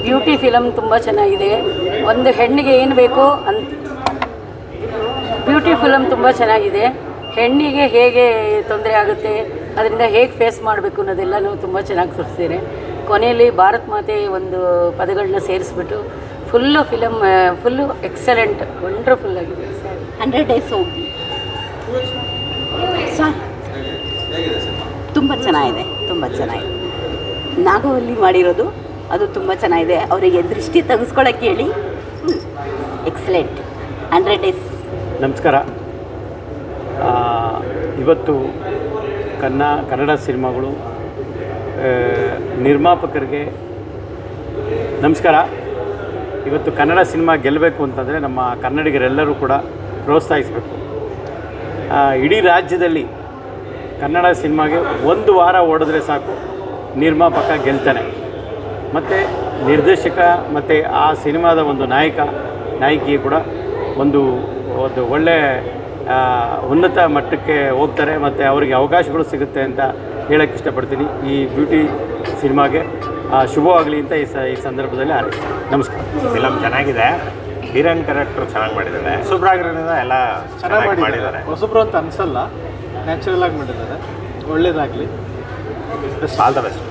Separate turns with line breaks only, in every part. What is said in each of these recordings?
Beauty film ತುಂಬ ಚೆನ್ನಾಗಿದೆ. ಒಂದು ಹೆಣ್ಣಿಗೆ ಏನು ಬೇಕೋ ಬ್ಯೂಟಿ ಫಿಲಮ್ ತುಂಬ ಚೆನ್ನಾಗಿದೆ. ಹೆಣ್ಣಿಗೆ ಹೇಗೆ ತೊಂದರೆ ಆಗುತ್ತೆ, ಅದರಿಂದ ಹೇಗೆ ಫೇಸ್ ಮಾಡಬೇಕು ಅನ್ನೋದೆಲ್ಲನೂ ತುಂಬ ಚೆನ್ನಾಗಿ ತೋರಿಸ್ತಾರೆ. ಕೊನೆಯಲ್ಲಿ ಭಾರತ್ ಮಾತೆ ಒಂದು ಪದಗಳನ್ನ ಸೇರಿಸ್ಬಿಟ್ಟು ಫುಲ್ಲು ಎಕ್ಸಲೆಂಟ್, ವಂಡರ್ಫುಲ್ ಆಗಿದೆ.
100 ಡೇಸ್ ಹೋಗಿ ತುಂಬ ಚೆನ್ನಾಗಿದೆ. ನಾಗವಲ್ಲಿ ಮಾಡಿರೋದು ಅದು ತುಂಬ ಚೆನ್ನಾಗಿದೆ. ಅವರಿಗೆ ದೃಷ್ಟಿ ತೆಗೆಸ್ಕೊಳ್ಳೋಕ್ಕೆ ಹೇಳಿ ಎಕ್ಸಲೆಂಟ್. 100 ಡೇಸ್.
ನಮಸ್ಕಾರ. ಇವತ್ತು ಕನ್ನಡ ಸಿನಿಮಾಗಳು ನಿರ್ಮಾಪಕರಿಗೆ ನಮಸ್ಕಾರ. ಇವತ್ತು ಕನ್ನಡ ಸಿನಿಮಾ ಗೆಲ್ಲಬೇಕು ಅಂತಂದರೆ ನಮ್ಮ ಕನ್ನಡಿಗರೆಲ್ಲರೂ ಕೂಡ ಪ್ರೋತ್ಸಾಹಿಸಬೇಕು. ಇಡೀ ರಾಜ್ಯದಲ್ಲಿ ಕನ್ನಡ ಸಿನಿಮಾಗೆ ಒಂದು ವಾರ ಓಡಿದ್ರೆ ಸಾಕು, ನಿರ್ಮಾಪಕ ಗೆಲ್ತಾನೆ. ಮತ್ತು ನಿರ್ದೇಶಕ ಮತ್ತು ಆ ಸಿನಿಮಾದ ಒಂದು ನಾಯಕಿಯು ಕೂಡ ಒಂದು ಒಳ್ಳೆಯ ಉನ್ನತ ಮಟ್ಟಕ್ಕೆ ಹೋಗ್ತಾರೆ ಮತ್ತು ಅವರಿಗೆ ಅವಕಾಶಗಳು ಸಿಗುತ್ತೆ ಅಂತ ಹೇಳೋಕ್ಕೆ ಇಷ್ಟಪಡ್ತೀನಿ. ಈ ಬ್ಯೂಟಿ ಸಿನಿಮಾಗೆ ಶುಭವಾಗಲಿ ಅಂತ ಈ ಸಂದರ್ಭದಲ್ಲಿ ಹಾರೈಸ್ತೀನಿ. ನಮಸ್ಕಾರ.
ಫಿಲಮ್ ಚೆನ್ನಾಗಿದೆ. ಹೀರೋಯಿನ್ ಕ್ಯಾರೆಕ್ಟರ್ ಚೆನ್ನಾಗಿ ಮಾಡಿದ್ದಾರೆ. ಹೊಸಬ್ರಾಗಿರೋದ್ರಿಂದ ಎಲ್ಲ ಚೆನ್ನಾಗಿ ಮಾಡಿದ್ದಾರೆ.
ಹೊಸಬ್ರು ಅಂತ ಅನಿಸಲ್ಲ, ನ್ಯಾಚುರಲ್ ಆಗಿ ಮಾಡಿದ್ದಾರೆ. ಒಳ್ಳೇದಾಗಲಿ.
All the best.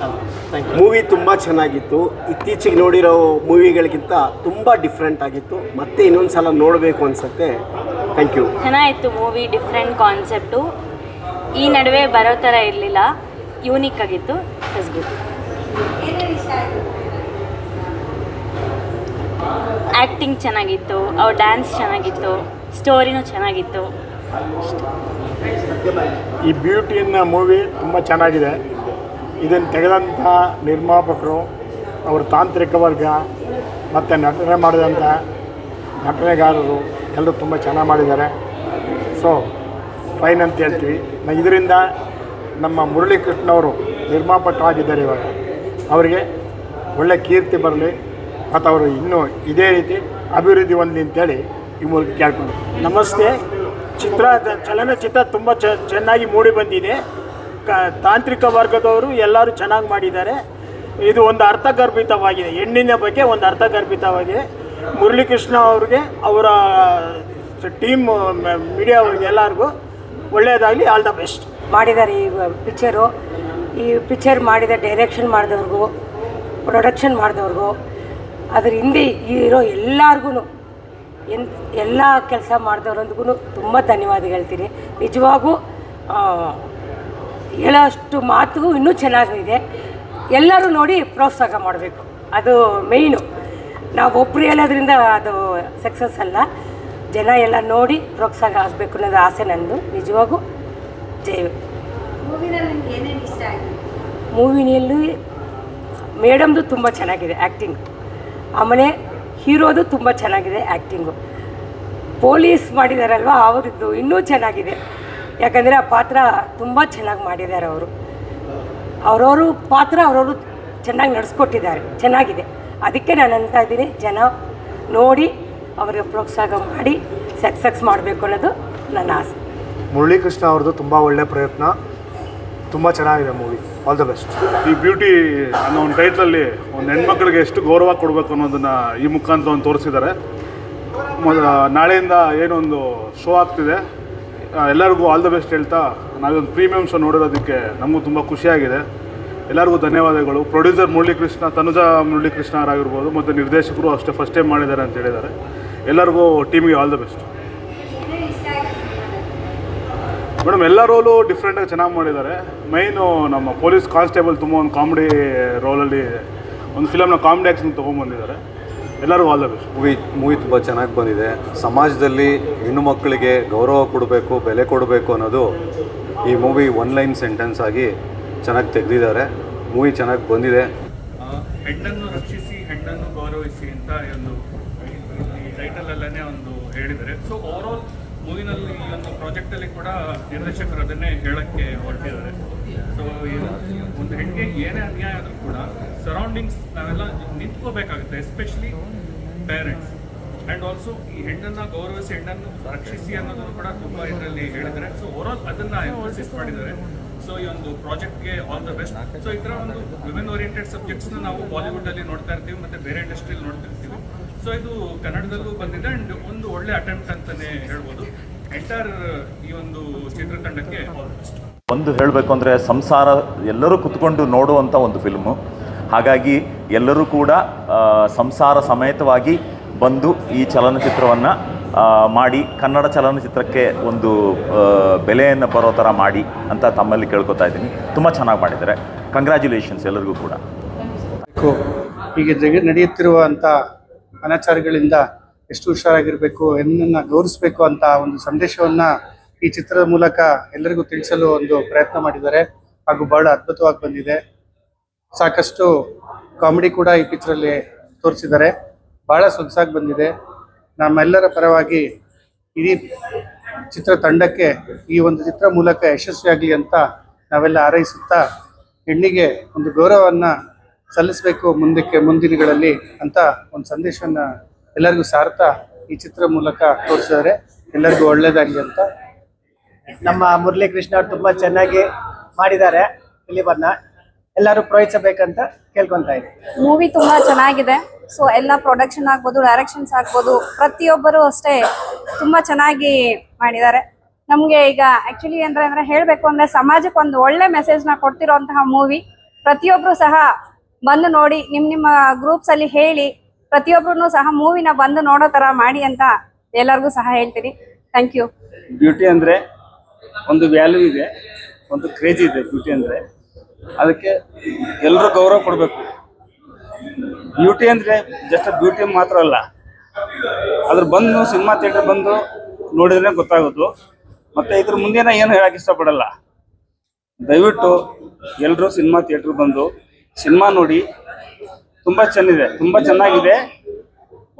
Thank you.
Movie ತುಂಬ ಚೆನ್ನಾಗಿತ್ತು. ಇತ್ತೀಚೆಗೆ ನೋಡಿರೋ ಮೂವಿಗಳಿಗಿಂತ ತುಂಬ ಡಿಫ್ರೆಂಟ್ ಆಗಿತ್ತು. ಮತ್ತೆ ಇನ್ನೊಂದು ಸಲ ನೋಡಬೇಕು ಅನಿಸುತ್ತೆ. Thank you.
ಚೆನ್ನಾಗಿತ್ತು ಮೂವಿ. ಡಿಫ್ರೆಂಟ್ ಕಾನ್ಸೆಪ್ಟು, ಈ ನಡುವೆ ಬರೋ ಥರ ಇರಲಿಲ್ಲ. ಯೂನಿಕ್ ಆಗಿತ್ತು. It's good. ಆ್ಯಕ್ಟಿಂಗ್ ಚೆನ್ನಾಗಿತ್ತು, ಅವ್ರ ಡ್ಯಾನ್ಸ್ ಚೆನ್ನಾಗಿತ್ತು, ಸ್ಟೋರಿನೂ ಚೆನ್ನಾಗಿತ್ತು.
ಈ ಬ್ಯೂಟಿಯನ್ನ ಮೂವಿ ತುಂಬ ಚೆನ್ನಾಗಿದೆ. ಇದನ್ನು ತೆಗೆದಂಥ ನಿರ್ಮಾಪಕರು, ಅವರ ತಾಂತ್ರಿಕ ವರ್ಗ ಮತ್ತು ನಟನೆ ಮಾಡಿದಂಥ ನಟನೆಗಾರರು ಎಲ್ಲರೂ ತುಂಬ ಚೆನ್ನಾಗಿ ಮಾಡಿದ್ದಾರೆ. ಸೊ ಫೈನ್ ಅಂತ ಹೇಳ್ತೀವಿ. ಇದರಿಂದ ನಮ್ಮ ಮುರಳೀಕೃಷ್ಣವರು ನಿರ್ಮಾಪಕರಾಗಿದ್ದಾರೆ. ಇವಾಗ ಅವರಿಗೆ ಒಳ್ಳೆಯ ಕೀರ್ತಿ ಬರಲಿ ಮತ್ತು ಅವರು ಇನ್ನೂ ಇದೇ ರೀತಿ ಅಭಿವೃದ್ಧಿ ಹೊಂದಲಿ ಅಂತೇಳಿ ಈ ಮೂಲಕ ಕೇಳ್ಕೊಂಡು.
ನಮಸ್ತೆ. ಚಲನಚಿತ್ರ ತುಂಬ ಚೆನ್ನಾಗಿ ಮೂಡಿ ಬಂದಿದೆ. ತಾಂತ್ರಿಕ ವರ್ಗದವರು ಎಲ್ಲರೂ ಚೆನ್ನಾಗಿ ಮಾಡಿದ್ದಾರೆ. ಇದು ಒಂದು ಅರ್ಥಗರ್ಭಿತವಾಗಿದೆ. ಹೆಣ್ಣಿನ ಬಗ್ಗೆ ಒಂದು ಅರ್ಥಗರ್ಭಿತವಾಗಿದೆ. ಮುರಳೀಕೃಷ್ಣ ಅವ್ರಿಗೆ, ಅವರ ಟೀಮ್, ಮೀಡಿಯಾ ಅವ್ರಿಗೆ ಎಲ್ಲರಿಗೂ ಒಳ್ಳೆಯದಾಗಲಿ. All the best.
ಮಾಡಿದ್ದಾರೆ ಈ ಪಿಕ್ಚರು. ಈ ಪಿಕ್ಚರ್ ಮಾಡಿದ ಡೈರೆಕ್ಷನ್ ಮಾಡಿದವ್ರಿಗೂ, ಪ್ರೊಡಕ್ಷನ್ ಮಾಡಿದವ್ರಿಗೂ, ಅದ್ರ ಹಿಂದೆ ಇರೋ ಎಲ್ಲರಿಗೂ, ಎಲ್ಲ ಕೆಲಸ ಮಾಡಿದವ್ರಂದ್ಗೂ ತುಂಬ ಧನ್ಯವಾದ ಹೇಳ್ತೀನಿ. ನಿಜವಾಗೂ ಹೇಳೋಷ್ಟು ಮಾತು ಇನ್ನೂ ಚೆನ್ನಾಗಿದೆ. ಎಲ್ಲರೂ ನೋಡಿ ಪ್ರೋತ್ಸಾಹ ಮಾಡಬೇಕು. ಅದು ಮೇಯ್ನು. ನಾವು ಒಬ್ಬರು ಹೇಳೋದ್ರಿಂದ ಅದು ಸಕ್ಸಸ್ ಅಲ್ಲ. ಜನ ಎಲ್ಲ ನೋಡಿ ಪ್ರೋತ್ಸಾಹ ಆಗಬೇಕು ಅನ್ನೋದು ಆಸೆ ನಂದು. ನಿಜವಾಗೂ ಜೈ. ಮೂವಿನಲ್ಲಿ ಮೇಡಮ್ದು ತುಂಬ ಚೆನ್ನಾಗಿದೆ ಆ್ಯಕ್ಟಿಂಗ್. ಆಮೇಲೆ ಹೀರೋದು ತುಂಬ ಚೆನ್ನಾಗಿದೆ ಆ್ಯಕ್ಟಿಂಗು. ಪೊಲೀಸ್ ಮಾಡಿದಾರಲ್ವ, ಅವರದ್ದು ಇನ್ನೂ ಚೆನ್ನಾಗಿದೆ. ಯಾಕಂದರೆ ಆ ಪಾತ್ರ ತುಂಬ ಚೆನ್ನಾಗಿ ಮಾಡಿದ್ದಾರೆ ಅವರು. ಅವರವರು ಪಾತ್ರ ಅವರವರು ಚೆನ್ನಾಗಿ ನಡೆಸ್ಕೊಟ್ಟಿದ್ದಾರೆ. ಚೆನ್ನಾಗಿದೆ. ಅದಕ್ಕೆ ನಾನು ಅಂತ ಇದ್ದೀನಿ, ಜನ ನೋಡಿ ಅವರಿಗೆ ಪ್ರೋತ್ಸಾಹ ಮಾಡಿ ಸಕ್ಸಸ್ ಮಾಡಬೇಕು ಅನ್ನೋದು ನನ್ನ ಆಸೆ.
ಮುರಳೀಕೃಷ್ಣ ಅವ್ರದ್ದು ತುಂಬ ಒಳ್ಳೆಯ ಪ್ರಯತ್ನ. ತುಂಬ ಚೆನ್ನಾಗಿದೆ ಮೂವಿ. All the best.
ಈ ಬ್ಯೂಟಿ ಅನ್ನೋ ಒಂದು ಟೈಟ್ಲಲ್ಲಿ ಒಂದು ಹೆಣ್ಮಕ್ಳಿಗೆ ಎಷ್ಟು ಗೌರವ ಕೊಡಬೇಕು ಅನ್ನೋದನ್ನು ಈ ಮುಖಾಂತರ ಒಂದು ತೋರಿಸಿದ್ದಾರೆ. ನಾಳೆಯಿಂದ ಏನೊಂದು ಶೋ ಆಗ್ತಿದೆ, ಎಲ್ಲರಿಗೂ ಆಲ್ ದ ಬೆಸ್ಟ್ ಹೇಳ್ತಾ, ನಾವೊಂದು ಪ್ರೀಮಿಯಮ್ ಶೋ ನೋಡಿರೋದಕ್ಕೆ ನಮಗೂ ತುಂಬ ಖುಷಿಯಾಗಿದೆ. ಎಲ್ಲರಿಗೂ ಧನ್ಯವಾದಗಳು. ಪ್ರೊಡ್ಯೂಸರ್ ಮುರಳೀಕೃಷ್ಣ, ತನುಜಾ ಮುರಳೀಕೃಷ್ಣ ಅವರಾಗಿರ್ಬೋದು, ಮತ್ತು ನಿರ್ದೇಶಕರು ಅಷ್ಟೇ ಫಸ್ಟ್ ಟೈಮ್ ಮಾಡಿದ್ದಾರೆ ಅಂತ ಹೇಳಿದ್ದಾರೆ. ಎಲ್ಲರಿಗೂ ಟೀಮಿಗೆ ಆಲ್ ದ ಬೆಸ್ಟ್. ಮೇಡಮ್ ಎಲ್ಲ ರೋಲು ಡಿಫ್ರೆಂಟಾಗಿ ಚೆನ್ನಾಗಿ ಮಾಡಿದ್ದಾರೆ. ಮೈನು ನಮ್ಮ ಪೊಲೀಸ್ ಕಾನ್ಸ್ಟೇಬಲ್ ತುಂಬ ಒಂದು ಕಾಮಿಡಿ ರೋಲಲ್ಲಿ ಒಂದು ಫಿಲಮ್ನ ಕಾಮಿಡಿ ಆ್ಯಕ್ಷನ್ ತೊಗೊಂಬಂದಿದ್ದಾರೆ. ಎಲ್ಲರಿಗೂ ಆಲ್ ದ ಬೆಸ್ಟ್.
ಮೂವಿ ತುಂಬ ಚೆನ್ನಾಗಿ ಬಂದಿದೆ. ಸಮಾಜದಲ್ಲಿ ಹೆಣ್ಣು ಮಕ್ಕಳಿಗೆ ಗೌರವ ಕೊಡಬೇಕು, ಬೆಲೆ ಕೊಡಬೇಕು ಅನ್ನೋದು ಈ ಮೂವಿ ಒನ್ ಲೈನ್ ಸೆಂಟೆನ್ಸ್ ಆಗಿ ಚೆನ್ನಾಗಿ ತೆಗೆದಿದ್ದಾರೆ. ಮೂವಿ ಚೆನ್ನಾಗಿ ಬಂದಿದೆ.
ಹೆಣ್ಣನ್ನು ರಕ್ಷಿಸಿ, ಹೆಣ್ಣನ್ನು ಗೌರವಿಸಿ ಅಂತ ಒಂದು ಈ ಟೈಟಲಲ್ಲೇ ಒಂದು ಹೇಳಿದ್ದಾರೆ. ಸೊ ಓವರಾಲ್ ಮೂವಿನಲ್ಲಿ ಈ ಒಂದು ಪ್ರಾಜೆಕ್ಟಲ್ಲಿ ಕೂಡ ನಿರ್ದೇಶಕರು ಅದನ್ನೇ ಹೇಳೋಕ್ಕೆ ಹೊರಟಿದ್ದಾರೆ. ಸೊ ಒಂದು ಹೆಣ್ಣಿಗೆ ಏನೇ ಅನ್ಯಾಯ ಆದರೂ ಕೂಡ ಸರೌಂಡಿಂಗ್ಸ್ ನಾವೆಲ್ಲ ನಿಂತ್ಕೋಬೇಕಾಗುತ್ತೆ, ಎಸ್ಪೆಷಲಿ ಪೇರೆಂಟ್ಸ್. ಆ್ಯಂಡ್ ಆಲ್ಸೋ ಈ ಹೆಣ್ಣನ್ನು ಗೌರವಿಸಿ, ಹೆಣ್ಣನ್ನು ರಕ್ಷಿಸಿ ಅನ್ನೋದನ್ನು ಕೂಡ ತುಂಬ ಇದರಲ್ಲಿ ಹೇಳಿದ್ದಾರೆ. ಸೊ ಓವರಾಲ್ ಅದನ್ನು ಎಂಫೋಸಿಸ್ ಮಾಡಿದ್ದಾರೆ.
ಸೊ ಈ ಒಂದು ಪ್ರಾಜೆಕ್ಟ್ಗೆ ಆಲ್ ದ ಬೆಸ್ಟ್. ಸೊ ಈ ಥರ ಒಂದು ವಿಮೆನ್ ಓರಿಯೆಂಟೆಡ್ ಸಬ್ಜೆಕ್ಟ್ಸ್ನ ನಾವು ಬಾಲಿವುಡಲ್ಲಿ ನೋಡ್ತಾ ಇರ್ತೀವಿ ಮತ್ತು ಬೇರೆ ಇಂಡಸ್ಟ್ರಿಯಲ್ಲಿ ನೋಡ್ತಿರ್ತೀವಿ. ಸೊ ಇದು ಕನ್ನಡದಲ್ಲೂ ಬಂದಿದೆ ಆ್ಯಂಡ್ ಒಂದು ಒಳ್ಳೆ ಅಟೆಂಪ್ಟ್ ಅಂತಲೇ ಹೇಳ್ಬೋದು. ಎಂಟೈರ್ ಈ ಒಂದು ಚಿತ್ರತಂಡಕ್ಕೆ ಆಲ್ ದ ಬೆಸ್ಟ್.
ಒಂದು ಹೇಳಬೇಕು ಅಂದರೆ ಸಂಸಾರ ಎಲ್ಲರೂ ಕುತ್ಕೊಂಡು ನೋಡುವಂಥ ಒಂದು ಫಿಲ್ಮು. ಹಾಗಾಗಿ ಎಲ್ಲರೂ ಕೂಡ ಸಂಸಾರ ಸಮೇತವಾಗಿ ಬಂದು ಈ ಚಲನಚಿತ್ರವನ್ನು ಮಾಡಿ ಕನ್ನಡ ಚಲನಚಿತ್ರಕ್ಕೆ ಒಂದು ಬೆಲೆಯನ್ನು ಬರೋ ಥರ ಮಾಡಿ ಅಂತ ತಮ್ಮಲ್ಲಿ ಕೇಳ್ಕೊತಾ ಇದ್ದೀನಿ. ತುಂಬ ಚೆನ್ನಾಗಿ ಮಾಡಿದ್ದಾರೆ. ಕಂಗ್ರ್ಯಾಚುಲೇಷನ್ಸ್ ಎಲ್ಲರಿಗೂ ಕೂಡ.
ಹೀಗೆ ನಡೆಯುತ್ತಿರುವಂಥ ಅನಾಚಾರಗಳಿಂದ ಎಷ್ಟು ಹುಷಾರಾಗಿರಬೇಕು, ಹೆಣ್ಣನ್ನು ಗೌರವಿಸಬೇಕು ಅಂತ ಒಂದು ಸಂದೇಶವನ್ನು ಈ ಚಿತ್ರದ ಮೂಲಕ ಎಲ್ಲರಿಗೂ ತಿಳಿಸಲು ಒಂದು ಪ್ರಯತ್ನ ಮಾಡಿದ್ದಾರೆ ಹಾಗೂ ಬಹಳ ಅದ್ಭುತವಾಗಿ ಬಂದಿದೆ. ಸಾಕಷ್ಟು ಕಾಮಿಡಿ ಕೂಡ ಈ ಪಿಕ್ಚರಲ್ಲಿ ತೋರಿಸಿದ್ದಾರೆ. ಭಾಳ ಸೊಗಸಾಗಿ ಬಂದಿದೆ. ನಮ್ಮೆಲ್ಲರ ಪರವಾಗಿ ಇಡೀ ಚಿತ್ರತಂಡಕ್ಕೆ ಈ ಒಂದು ಚಿತ್ರ ಮೂಲಕ ಯಶಸ್ವಿಯಾಗಲಿ ಅಂತ ನಾವೆಲ್ಲ ಹಾರೈಸುತ್ತಾ ಹೆಣ್ಣಿಗೆ ಒಂದು ಗೌರವವನ್ನು ಸಲ್ಲಿಸಬೇಕು ಮುಂದಿನಗಳಲ್ಲಿ ಅಂತ ಒಂದು ಸಂದೇಶವನ್ನು ಎಲ್ಲರಿಗೂ ಸಾರ್ತಾ ಈ ಚಿತ್ರ ಮೂಲಕ ತೋರಿಸಿದ್ದಾರೆ. ಎಲ್ಲರಿಗೂ ಒಳ್ಳೆಯದಾಗಲಿ ಅಂತ.
ನಮ್ಮ ಮುರಳಿ ಕೃಷ್ಣ ಅವರು ತುಂಬ ಚೆನ್ನಾಗಿ ಮಾಡಿದ್ದಾರೆ. ಫಿಲಿಮನ್ನು ಎಲ್ಲರೂ ಪ್ರೋತ್ಸಾಹಿಸಬೇಕಂತ ಕೇಳ್ಕೊತಾ ಇದ್ದೀನಿ.
ಮೂವಿ ತುಂಬ ಚೆನ್ನಾಗಿದೆ. ಸೊ ಎಲ್ಲ ಪ್ರೊಡಕ್ಷನ್ ಆಗ್ಬೋದು, ಡೈರೆಕ್ಷನ್ಸ್ ಆಗ್ಬೋದು, ಪ್ರತಿಯೊಬ್ಬರು ಅಷ್ಟೇ ತುಂಬ ಚೆನ್ನಾಗಿ ಮಾಡಿದ್ದಾರೆ. ನಮಗೆ ಈಗ ಆ್ಯಕ್ಚುಲಿ ಅಂದರೆ ಹೇಳಬೇಕು ಅಂದರೆ ಸಮಾಜಕ್ಕೆ ಒಂದು ಒಳ್ಳೆ ಮೆಸೇಜ್ನ ಕೊಡ್ತಿರೋಂತಹ ಮೂವಿ. ಪ್ರತಿಯೊಬ್ಬರು ಸಹ ಬಂದು ನೋಡಿ, ನಿಮ್ಮ ಗ್ರೂಪ್ಸಲ್ಲಿ ಹೇಳಿ, ಪ್ರತಿಯೊಬ್ಬರೂ ಸಹ ಮೂವಿನ ಬಂದು ನೋಡೋ ಥರ ಮಾಡಿ ಅಂತ ಎಲ್ಲರಿಗೂ ಸಹ ಹೇಳ್ತೀನಿ. Thank you.
ಬ್ಯೂಟಿ ಅಂದರೆ ಒಂದು ವ್ಯಾಲ್ಯೂ ಇದೆ, ಒಂದು ಕ್ರೇಜ್ ಇದೆ. ಬ್ಯೂಟಿ ಅಂದರೆ ಅದಕ್ಕೆ ಎಲ್ಲರೂ ಗೌರವ ಕೊಡಬೇಕು. ಬ್ಯೂಟಿ ಅಂದರೆ ಜಸ್ಟ್ ಬ್ಯೂಟಿ ಮಾತ್ರ ಅಲ್ಲ, ಅದ್ರ ಬಂದು ಸಿನಿಮಾ ಥಿಯೇಟರ್ ಬಂದು ನೋಡಿದ್ರೆ ಗೊತ್ತಾಗೋದು. ಮತ್ತು ಇದ್ರ ಮುಂದಿನ ಏನು ಹೇಳಕ್ಕೆ ಇಷ್ಟಪಡಲ್ಲ. ದಯವಿಟ್ಟು ಎಲ್ಲರೂ ಸಿನಿಮಾ ಥಿಯೇಟ್ರ್ ಬಂದು ಸಿನಿಮಾ ನೋಡಿ. ತುಂಬ ಚೆನ್ನಾಗಿದೆ.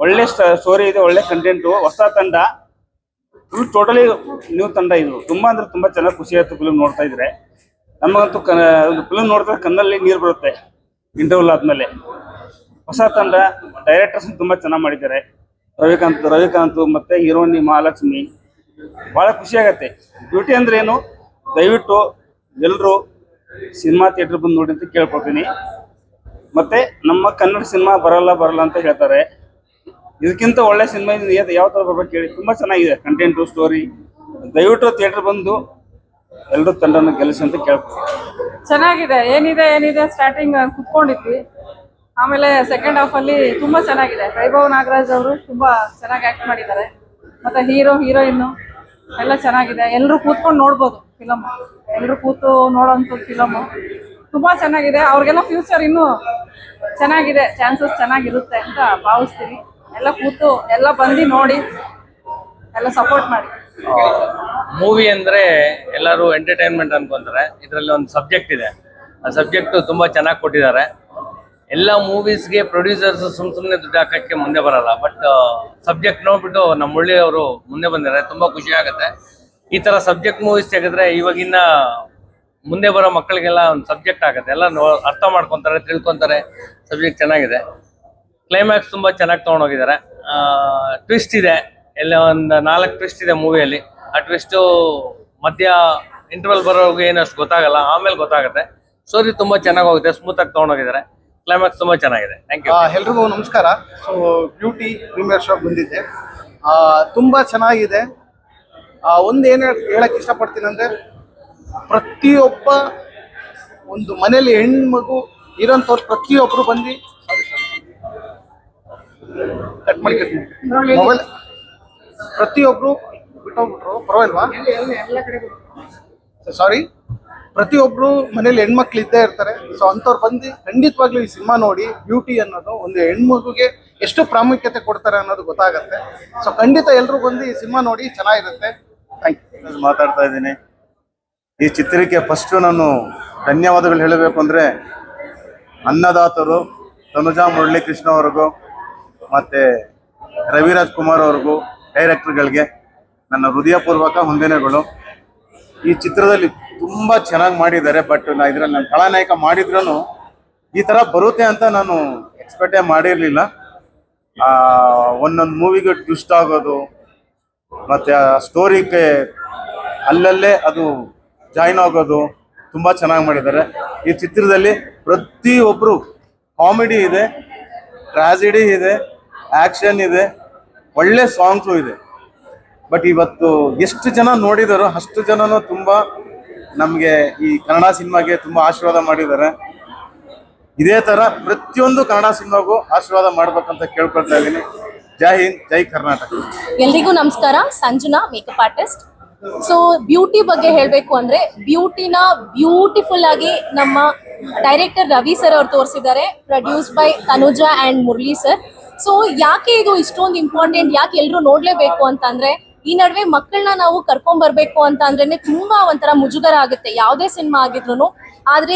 ಒಳ್ಳೆ ಸ್ಟೋರಿ ಇದೆ, ಒಳ್ಳೆ ಕಂಟೆಂಟು, ಹೊಸ ತಂಡ, ಫುಲ್ ಟೋಟಲಿ ನ್ಯೂ ತಂಡ ಇದು. ತುಂಬ ಅಂದರೆ ತುಂಬ ಚೆನ್ನಾಗಿ ಖುಷಿ ಆಯಿತು ಫಿಲ್ಮ್ ನೋಡ್ತಾ ಇದ್ರೆ. ನಮಗಂತೂ ಫಿಲ್ಮ್ ನೋಡಿದ್ರೆ ಕಣ್ಣಲ್ಲಿ ನೀರು ಬರುತ್ತೆ ಇಂಟರ್ವಲ್ ಆದಮೇಲೆ. ಹೊಸ ತಂಡ, ಡೈರೆಕ್ಟರ್ಸ್ ತುಂಬ ಚೆನ್ನಾಗಿ ಮಾಡಿದ್ದಾರೆ. ರವಿಕಾಂತ್ ಮತ್ತು ಹೀರೋಯಿನ್ ಮಹಾಲಕ್ಷ್ಮಿ. ಭಾಳ ಖುಷಿಯಾಗತ್ತೆ. ಬ್ಯೂಟಿ ಅಂದ್ರೆ ಏನು, ದಯವಿಟ್ಟು ಎಲ್ಲರೂ ಸಿನಿಮಾ ಥಿಯೇಟ್ರ್ ಬಂದು ನೋಡಿ ಅಂತ ಕೇಳ್ಕೊಳ್ತೀನಿ. ಮತ್ತು ನಮ್ಮ ಕನ್ನಡ ಸಿನಿಮಾ ಬರಲ್ಲ ಅಂತ ಹೇಳ್ತಾರೆ. ಇದಕ್ಕಿಂತ ಒಳ್ಳೆ ಸಿನಿಮಾ ಯಾವ ಥರ ಬರ್ಬೇಕು ಹೇಳಿ. ತುಂಬ ಚೆನ್ನಾಗಿದೆ ಕಂಟೆಂಟು, ಸ್ಟೋರಿ. ದಯವಿಟ್ಟು ಥಿಯೇಟ್ರ್ ಬಂದು ಎಲ್ಲರೂ ತಂಡನ ಗೆಲ್ಲಿಸಿ ಅಂತ ಕೇಳ್ಕೊಳ್ತೀನಿ.
ಚೆನ್ನಾಗಿದೆ. ಏನಿದೆ ಸ್ಟಾರ್ಟಿಂಗ್ ಕುತ್ಕೊಂಡಿದ್ವಿ, ಆಮೇಲೆ ಸೆಕೆಂಡ್ ಹಾಫಲ್ಲಿ ತುಂಬ ಚೆನ್ನಾಗಿದೆ. ವೈಭವ್ ನಾಗರಾಜ್ ಅವರು ತುಂಬ ಚೆನ್ನಾಗಿ ಆ್ಯಕ್ಟ್ ಮಾಡಿದ್ದಾರೆ. ಮತ್ತು ಹೀರೋಯಿನ್ನು ಎಲ್ಲ ಚೆನ್ನಾಗಿದೆ. ಎಲ್ಲರೂ ಕೂತ್ಕೊಂಡು ನೋಡ್ಬೋದು ಫಿಲಮ್. ಎಲ್ಲರೂ ಕೂತು ನೋಡೋಂಥದ್ದು ಫಿಲಮು ತುಂಬ ಚೆನ್ನಾಗಿದೆ. ಅವ್ರಿಗೆಲ್ಲ ಫ್ಯೂಚರ್ ಇನ್ನೂ ಚೆನ್ನಾಗಿದೆ, ಚಾನ್ಸಸ್ ಚೆನ್ನಾಗಿರುತ್ತೆ ಅಂತ ಭಾವಿಸ್ತೀನಿ. ಎಲ್ಲ ಕೂತು ಎಲ್ಲ ಬಂದು ನೋಡಿ ಎಲ್ಲ ಸಪೋರ್ಟ್ ಮಾಡಿ.
ಮೂವಿ ಅಂದರೆ ಎಲ್ಲರೂ ಎಂಟರ್ಟೈನ್ಮೆಂಟ್ ಅನ್ಕೊಂತಾರೆ. ಇದರಲ್ಲಿ ಒಂದು ಸಬ್ಜೆಕ್ಟ್ ಇದೆ. ಆ ಸಬ್ಜೆಕ್ಟು ತುಂಬ ಚೆನ್ನಾಗಿ ಕೊಟ್ಟಿದ್ದಾರೆ. ಎಲ್ಲ ಮೂವೀಸ್ಗೆ ಪ್ರೊಡ್ಯೂಸರ್ಸ್ ಸುಮ್ಮನೆ ದುಡ್ಡು ಹಾಕೋಕ್ಕೆ ಮುಂದೆ ಬರಲ್ಲ. ಬಟ್ ಸಬ್ಜೆಕ್ಟ್ ನೋಡ್ಬಿಟ್ಟು ನಮ್ಮ ಮುರಳಿ ಅವರು ಮುಂದೆ ಬಂದಿದ್ದಾರೆ. ತುಂಬ ಖುಷಿ ಆಗುತ್ತೆ. ಈ ಥರ ಸಬ್ಜೆಕ್ಟ್ ಮೂವೀಸ್ ತೆಗೆದ್ರೆ ಇವಾಗಿನ ಮುಂದೆ ಬರೋ ಮಕ್ಕಳಿಗೆಲ್ಲ ಒಂದು ಸಬ್ಜೆಕ್ಟ್ ಆಗುತ್ತೆ. ಎಲ್ಲ ಅರ್ಥ ಮಾಡ್ಕೊತಾರೆ, ತಿಳ್ಕೊತಾರೆ. ಸಬ್ಜೆಕ್ಟ್ ಚೆನ್ನಾಗಿದೆ. ಕ್ಲೈಮ್ಯಾಕ್ಸ್ ತುಂಬ ಚೆನ್ನಾಗಿ ತೊಗೊಂಡೋಗಿದ್ದಾರೆ. ಟ್ವಿಸ್ಟ್ ಇದೆ, ಎಲ್ಲ ಒಂದು 4 ಟ್ವಿಸ್ಟ್ ಇದೆ ಮೂವಿಯಲ್ಲಿ. ಆ ಟ್ವಿಸ್ಟು ಮಧ್ಯ ಇಂಟರ್ವಲ್ ಬರೋರಿಗೆ ಏನಷ್ಟು ಗೊತ್ತಾಗಲ್ಲ, ಆಮೇಲೆ ಗೊತ್ತಾಗುತ್ತೆ. ಸ್ಟೋರಿ ತುಂಬ ಚೆನ್ನಾಗಿ ಹೋಗುತ್ತೆ, ಸ್ಮೂತಾಗಿ ತೊಗೊಂಡೋಗಿದ್ದಾರೆ. ಕ್ಲೈಮ್ಯಾಕ್ಸ್ ತುಂಬ ಚೆನ್ನಾಗಿದೆ. Thank you.
ಎಲ್ರಿಗೂ ನಮಸ್ಕಾರ. ಸೊ ಬ್ಯೂಟಿ ಪ್ರೀಮಿಯರ್ ಶೋ ಬಂದಿದ್ದೆ. ತುಂಬ ಚೆನ್ನಾಗಿದೆ. ಒಂದು ಏನು ಹೇಳಕ್ಕೆ ಇಷ್ಟಪಡ್ತೀನಿ ಅಂದರೆ, ಪ್ರತಿಯೊಬ್ಬ ಒಂದು ಮನೇಲಿ ಹೆಣ್ಮಗು ಇರೋಂಥವ್ರು ಪ್ರತಿಯೊಬ್ಬರು ಬಂದು ಕಟ್ ಮಾಡ್ಕೊತೀನಿ ಮೊಬೈಲ್. ಪ್ರತಿಯೊಬ್ಬರು ಬಿಟ್ಟೋಗ್ಬಿಟ್ರು, ಪರವಾಗಿಲ್ವಾ? ಸಾರಿ. ಪ್ರತಿಯೊಬ್ಬರು ಮನೇಲಿ ಹೆಣ್ಮಕ್ಳು ಇದ್ದೇ ಇರ್ತಾರೆ. ಸೊ ಅಂಥವ್ರು ಬಂದು ಖಂಡಿತವಾಗ್ಲೂ ಈ ಸಿನಿಮಾ ನೋಡಿ. ಬ್ಯೂಟಿ ಅನ್ನೋದು ಒಂದು ಹೆಣ್ಮಗುಗೆ ಎಷ್ಟು ಪ್ರಾಮುಖ್ಯತೆ ಕೊಡ್ತಾರೆ ಅನ್ನೋದು ಗೊತ್ತಾಗುತ್ತೆ. ಸೊ ಖಂಡಿತ ಎಲ್ಲರೂ ಬಂದು ಈ ಸಿನಿಮಾ ನೋಡಿ, ಚೆನ್ನಾಗಿರುತ್ತೆ. Thank you.
ಮಾತಾಡ್ತಾ ಇದ್ದೀನಿ. ಈ ಚಿತ್ರಕ್ಕೆ ಫಸ್ಟು ನಾನು ಧನ್ಯವಾದಗಳು ಹೇಳಬೇಕು ಅಂದರೆ ಅನ್ನದಾತರು ತನುಜಾ ಮುರಳಿ ಕೃಷ್ಣ ಅವ್ರಿಗೂ ಮತ್ತು ರವಿರಾಜ್ ಕುಮಾರ್ ಅವ್ರಿಗೂ, ಡೈರೆಕ್ಟರ್ಗಳಿಗೆ ನನ್ನ ಹೃದಯಪೂರ್ವಕ ವಂದನೆಗಳು. ಈ ಚಿತ್ರದಲ್ಲಿ ತುಂಬ ಚೆನ್ನಾಗಿ ಮಾಡಿದ್ದಾರೆ. ಬಟ್ ಇದರಲ್ಲಿ ನಾನು ಖಳನಾಯಕ ಮಾಡಿದ್ರೂ ಈ ಥರ ಬರುತ್ತೆ ಅಂತ ನಾನು ಎಕ್ಸ್ಪೆಕ್ಟೇ ಮಾಡಿರಲಿಲ್ಲ. ಒಂದೊಂದು ಮೂವಿಗೆ ಟ್ವಿಸ್ಟ್ ಆಗೋದು ಮತ್ತು ಆ ಸ್ಟೋರಿಗೆ ಅಲ್ಲಲ್ಲೇ ಅದು ಜಾಯ್ನ್ ಆಗೋದು, ತುಂಬ ಚೆನ್ನಾಗಿ ಮಾಡಿದ್ದಾರೆ. ಈ ಚಿತ್ರದಲ್ಲಿ ಪ್ರತಿಯೊಬ್ಬರು ಕಾಮಿಡಿ ಇದೆ, ಟ್ರಾಜಿಡಿ ಇದೆ, ಆ್ಯಕ್ಷನ್ ಇದೆ, ಒಳ್ಳೆ ಸಾಂಗ್ಸು ಇದೆ. ಬಟ್ ಇವತ್ತು ಎಷ್ಟು ಜನ ನೋಡಿದಾರೋ ಅಷ್ಟು ಜನನು ತುಂಬ ನಮಗೆ ಈ ಕನ್ನಡ ಸಿನಿಮಾಗೆ ತುಂಬ ಆಶೀರ್ವಾದ ಮಾಡಿದ್ದಾರೆ. ಇದೇ ಥರ ಪ್ರತಿಯೊಂದು ಕನ್ನಡ ಸಿನಿಮಾಗೂ ಆಶೀರ್ವಾದ ಮಾಡ್ಬೇಕಂತ ಕೇಳ್ಕೊಳ್ತಾ ಇದ್ದೀನಿ. ಜೈ ಹಿಂದ್, ಜೈ ಕರ್ನಾಟಕ.
ಎಲ್ರಿಗೂ ನಮಸ್ಕಾರ. Sanjana, makeup artist. So beauty ಬಗ್ಗೆ ಹೇಳಬೇಕು ಅಂದರೆ ಬ್ಯೂಟಿನ ಬ್ಯೂಟಿಫುಲ್ ಆಗಿ ನಮ್ಮ ಡೈರೆಕ್ಟರ್ ರವಿ ಸರ್ ಅವ್ರು ತೋರಿಸಿದ್ದಾರೆ, produced by Tanuja and Murali sir. So ಯಾಕೆ ಇದು ಇಷ್ಟೊಂದು ಇಂಪಾರ್ಟೆಂಟ್, ಯಾಕೆ ಎಲ್ಲರೂ ನೋಡಲೇಬೇಕು ಅಂತಂದರೆ, ಈ ನಡುವೆ ಮಕ್ಕಳನ್ನ ನಾವು ಕರ್ಕೊಂಡ್ಬರ್ಬೇಕು ಅಂತ ಅಂದ್ರೇ ತುಂಬ ಒಂಥರ ಮುಜುಗರ ಆಗುತ್ತೆ ಯಾವುದೇ ಸಿನಿಮಾ ಆಗಿದ್ರು. ಆದರೆ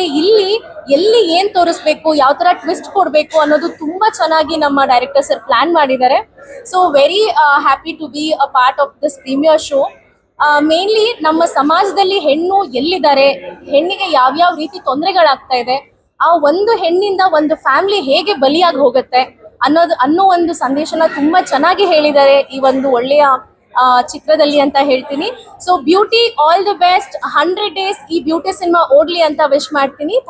ಎಲ್ಲಿ ಏನು ತೋರಿಸ್ಬೇಕು, ಯಾವ ಥರ ಟ್ವಿಸ್ಟ್ ಕೊಡಬೇಕು ಅನ್ನೋದು ತುಂಬ ಚೆನ್ನಾಗಿ ನಮ್ಮ ಡೈರೆಕ್ಟರ್ ಸರ್ ಪ್ಲ್ಯಾನ್ ಮಾಡಿದ್ದಾರೆ. So very happy to be a part of this premiere show. Mainly ನಮ್ಮ ಸಮಾಜದಲ್ಲಿ ಹೆಣ್ಣು ಎಲ್ಲಿದ್ದಾರೆ, ಹೆಣ್ಣಿಗೆ ಯಾವ್ಯಾವ ರೀತಿ ತೊಂದರೆಗಳಾಗ್ತಾ ಇದೆ, ಆ ಒಂದು ಹೆಣ್ಣಿಂದ ಒಂದು ಫ್ಯಾಮಿಲಿ ಹೇಗೆ ಬಲಿಯಾಗಿ ಹೋಗುತ್ತೆ ಅನ್ನೋ ಒಂದು ಸಂದೇಶನ ತುಂಬ ಚೆನ್ನಾಗಿ ಹೇಳಿದ್ದಾರೆ ಈ ಒಂದು ಒಳ್ಳೆಯ ಚಿತ್ರದಲ್ಲಿ ಅಂತ ಹೇಳ್ತೀನಿ. So Beauty all the best, 100 days ಈ ಬ್ಯೂಟಿ ಸಿನಿಮಾ ಓಡ್ಲಿ ಅಂತ ವಿಶ್ ಮಾಡ್ತೀನಿ. Thank you.